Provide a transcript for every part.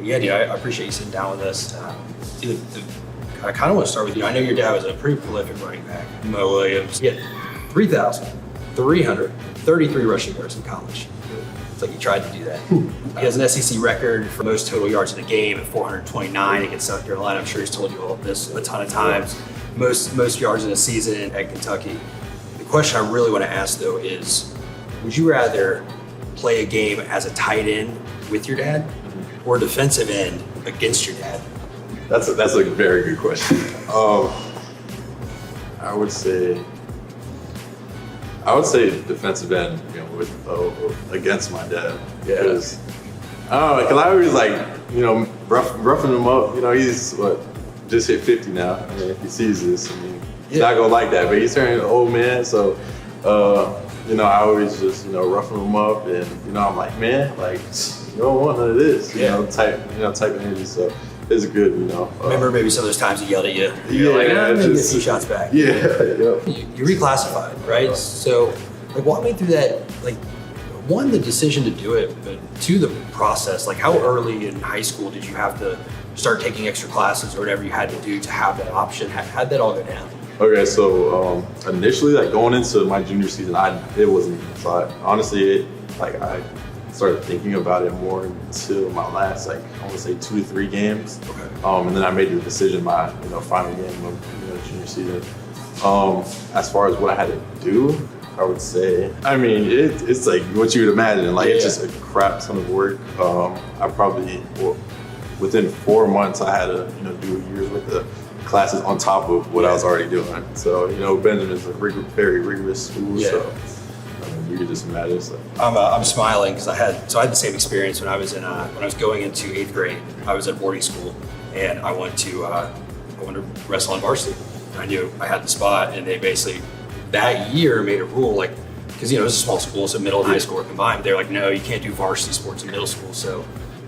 Yeah, dude, I appreciate you sitting down with us. Dude, I kind of want to start with you. I know your dad was a pretty prolific running back, Mo Williams. He had 3,333 rushing yards in college. It's like he tried to do that. He has an SEC record for most total yards in a game at 429 against South Carolina. I'm sure he's told you all of this a ton of times. Most yards in a season at Kentucky. The question I really want to ask though is, would you rather play a game as a tight end with your dad or defensive end against your dad? That's a very good question. I would say defensive end, with against my dad. Because I always roughing him up. He's just hit 50 now. I mean, if he sees this, he's not gonna like that. But he's turning an old man, so I always just roughing him up, and I'm like, man, like you don't want none of this, type of energy. So it's good, Remember maybe some of those times he yelled at you? Maybe a few shots back. Yeah. You reclassified, right? So, walk me through that. One, the decision to do it, but two, the process. How early in high school did you have to start taking extra classes or whatever you had to do to have that option? How'd that all go down? Okay, so initially, going into my junior season, it wasn't even a thought. Honestly, I started thinking about it more until my last, I want to say 2 to 3 games. Okay. And then I made the decision my, final game of junior season. As far as what I had to do, I would say, it's like what you would imagine. It's just a crap ton of work. I probably, within 4 months, I had to, do a year's worth of classes on top of what I was already doing. So, Benjamin's a very rigorous school. Yeah. So you could just imagine. So. I'm smiling because I had the same experience when I was going into 8th grade. I was at boarding school and I went to wrestle on varsity. I knew I had the spot, and they basically that year made a rule because it was a small school, so middle and high school were combined. They're like, no, you can't do varsity sports in middle school. So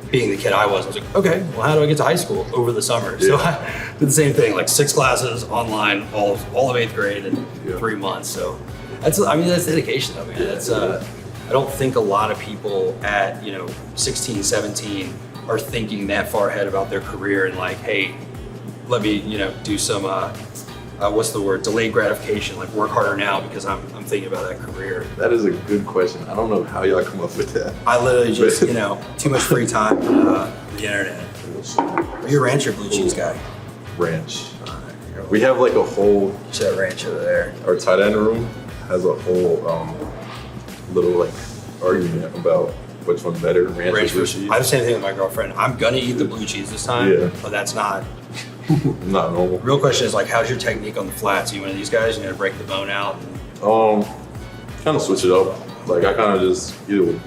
being the kid I was like, okay, well, how do I get to high school over the summer? Yeah. So I did the same thing, 6 classes online, all of 8th grade in 3 months. So that's dedication though, man. That's I don't think a lot of people at 16, 17 are thinking that far ahead about their career and hey, let me do some what's the word, delayed gratification, work harder now because I'm thinking about that career. That is a good question. I don't know how y'all come up with that. I literally just too much free time on the internet. Are you a ranch or blue cheese guy? Ranch. We have a whole that ranch over there. Our tight end room has a whole little argument about which one's better, ranch or blue cheese. I have the same thing with my girlfriend. I'm gonna eat the blue cheese this time, but that's not normal. Real question is how's your technique on the flats? Are you one of these guys? You break the bone out? Kind of switch it up. I kind of just either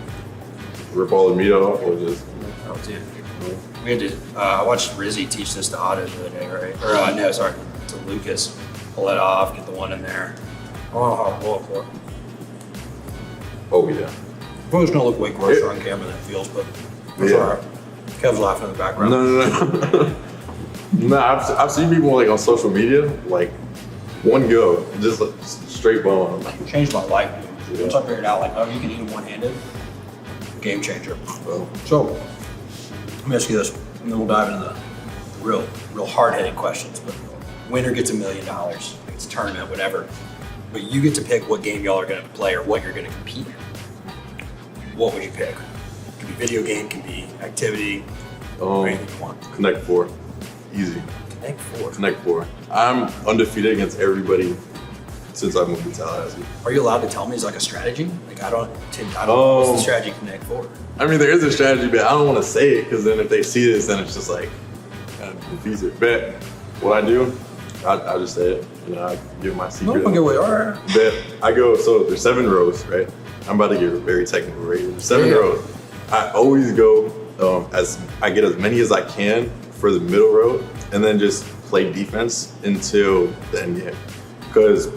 rip all the meat off or just. Oh, dude. We had to. I watched Rizzy teach this to Otto the other day, right? Or no, sorry, to Lucas. Pull it off, get the one in there. I don't know how to pull it for. Oh yeah. Probably it's gonna look way grosser on camera than it feels, but it's all right. Kev's laughing in the background. No. No, I've seen people on social media, one go, just straight bone. Changed my life, dude. Once I figured out you can eat them one-handed, game changer. So let me ask you this, and then we'll dive into the real hard-headed questions. But winner gets $1 million. It's a tournament, whatever. But you get to pick what game y'all are going to play or what you're going to compete in. What would you pick? It could be video game, it could be activity, anything you want. Connect 4. Easy. Connect 4. I'm undefeated against everybody since I moved to Tallahassee. Are you allowed to tell me? Is a strategy? I don't know. What's the strategy Connect 4? There is a strategy, but I don't want to say it because then if they see this, then it's just kind of defeats it. But what I do, I'll just say it. I give my secret. No, all right. But I go, so there's 7 rows, right? I'm about to get very technical, right? There's 7 rows. I always go I get as many as I can for the middle row, and then just play defense until the end game. Because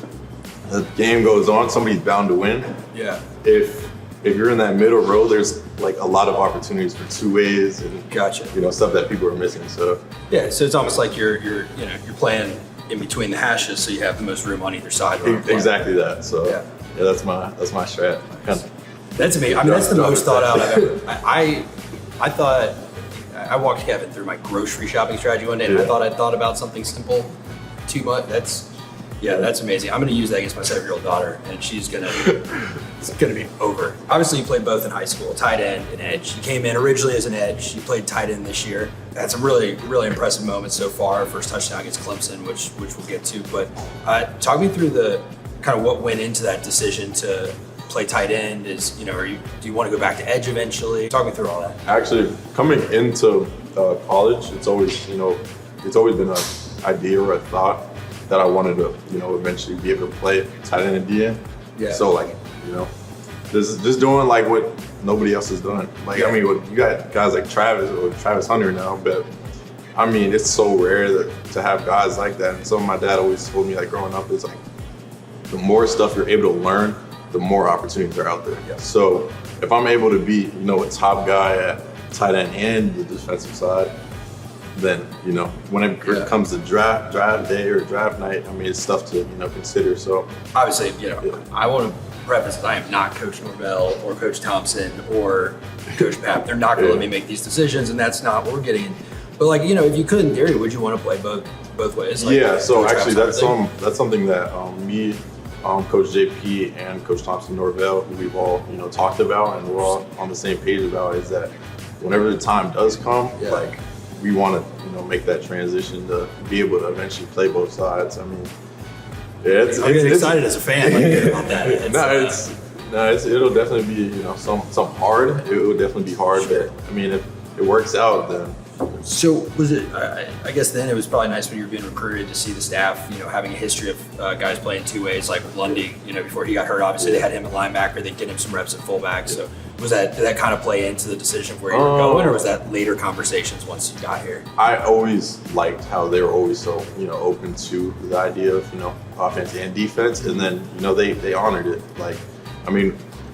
the game goes on, somebody's bound to win. Yeah. If you're in that middle row, there's a lot of opportunities for 2-ways and gotcha. Stuff that people are missing. So yeah, so it's almost like you're playing in between the hashes, so you have the most room on either side. Exactly that. So yeah, that's my strat. That's amazing. That's the most thought out I've ever. I thought I walked Kevin through my grocery shopping strategy one day, and I thought about something simple too much. That's amazing. I'm going to use that against my 7-year-old daughter, and it's going to be over. Obviously, you played both in high school, tight end and edge. You came in originally as an edge. You played tight end this year. Had some really, really impressive moments so far. First touchdown against Clemson, which we'll get to. But talk me through the kind of what went into that decision to play tight end. Do you want to go back to edge eventually? Talk me through all that. Actually, coming into college, it's always been an idea or a thought that I wanted to, eventually be able to play tight end and DN. Yeah. So just doing like what nobody else has done. You got guys like Travis Hunter now, but I mean, it's so rare to have guys like that. And something my dad always told me, like growing up, is like the more stuff you're able to learn, the more opportunities are out there. Yeah. So if I'm able to be, a top guy at tight end and the defensive side, then when it comes to draft day or draft night, I mean, it's stuff to consider. So obviously, I want to preface that I am not Coach Norvell or Coach Thompson or Coach Pap. They're not going to let me make these decisions, and that's not what we're getting in. But if you could in theory, would you want to play both ways? So actually, that's something that me, Coach JP, and Coach Thompson Norvell, who we've all talked about and we're all on the same page about, is that whenever the time does come, we want to make that transition to be able to eventually play both sides. I mean, I'm getting excited as a fan about that. It'll definitely be some hard. It will definitely be hard, sure. But I mean, if it works out, then. So was it? I guess then it was probably nice when you were being recruited to see the staff, having a history of guys playing two ways, like with Lundy. Before he got hurt, obviously they had him at linebacker. They'd get him some reps at fullback. So did that kind of play into the decision of where you were going, or was that later conversations once you got here? I always liked how they were always so open to the idea of offense and defense, and then they honored it.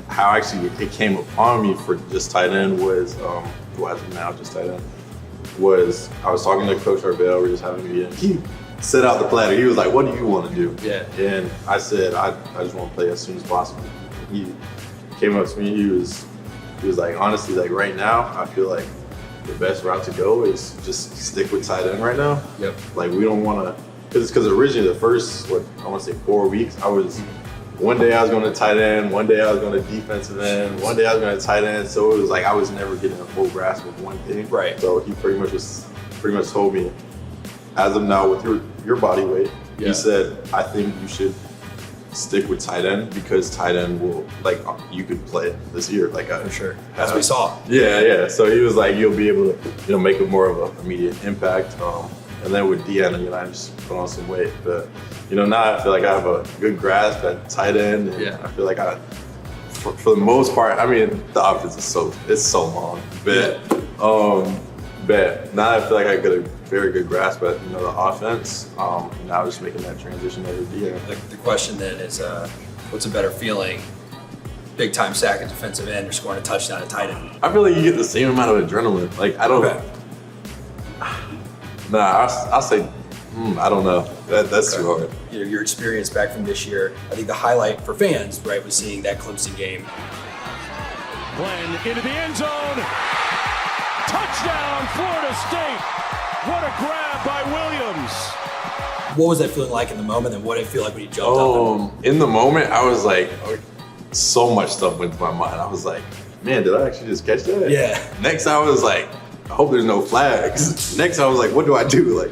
How actually it came upon me for just tight end was just tight end. Was I was talking to Coach Norvell, we were just having a meeting. He set out the platter. He was like, "What do you want to do?" Yeah. And I said, "I just want to play as soon as possible." He came up to me. He was like, "Honestly, right now, I feel like the best route to go is just stick with tight end right now." Yep. We don't want to, because originally the first 4 weeks, I was. One day I was going to tight end, one day I was going to defensive end, one day I was going to tight end. So it was I was never getting a full grasp of one thing. Right. So he pretty much told me, as of now with your body weight, he said, I think you should stick with tight end because tight end will you could play this year. For sure. As we saw. Yeah. So he was like, you'll be able to make a more of an immediate impact. And then with DN, I just put on some weight. But, now I feel like I have a good grasp at tight end. And I feel like for the most part, I mean, the offense is so long. But, but now I feel like I got a very good grasp at, the offense. Now just making that transition over to DN. The question then is, what's a better feeling? Big time sack at defensive end or scoring a touchdown at tight end? I feel like you get the same amount of adrenaline. I don't. Okay. Nah, I'll say, I don't know. That's too hard. Your experience back from this year, I think the highlight for fans, right, was seeing that Clemson game. Glenn into the end zone. Touchdown, Florida State. What a grab by Williams. What was that feeling like in the moment, and what did it feel like when you jumped up? In the moment, I was like, so much stuff went through my mind. I was like, man, did I actually just catch that? Yeah. Next, I was like, I hope there's no flags. Next, I was like, what do I do?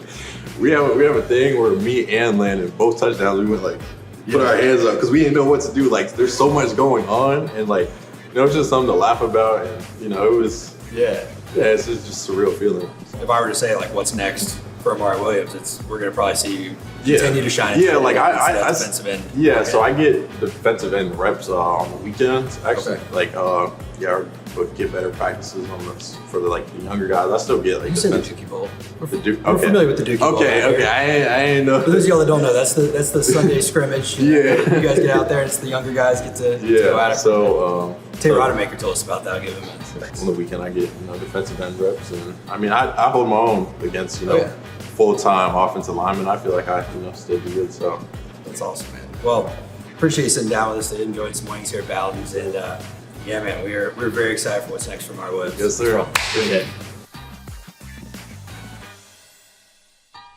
We have a thing where me and Landon, both touchdowns, we went put our hands up because we didn't know what to do. There's so much going on, and it was just something to laugh about, and it was it's just a surreal feeling. If I were to say what's next for Amaree Williams, we're gonna probably see you continue to shine. I defensive end. Yeah, so I get defensive end reps on the weekends. Actually, I would get better practices on this for the younger guys. I still get You said the Dookie Bowl. We're okay. familiar with the Dookie Bowl. Okay. I ain't know. For those of y'all that don't know, that's the Sunday scrimmage. You guys get out there, and it's the younger guys get to go at it. So Taylor Rodemaker told us about that. I'll give him a on the weekend I get defensive end reps, and I mean I hold my own against full-time offensive linemen. I feel like I still do good. So that's awesome, man. Well, appreciate you sitting down with us and enjoying some wings here at Bowden's, and yeah, man, we're very excited for what's next from Amaree Williams. Yes, sir. Appreciate it.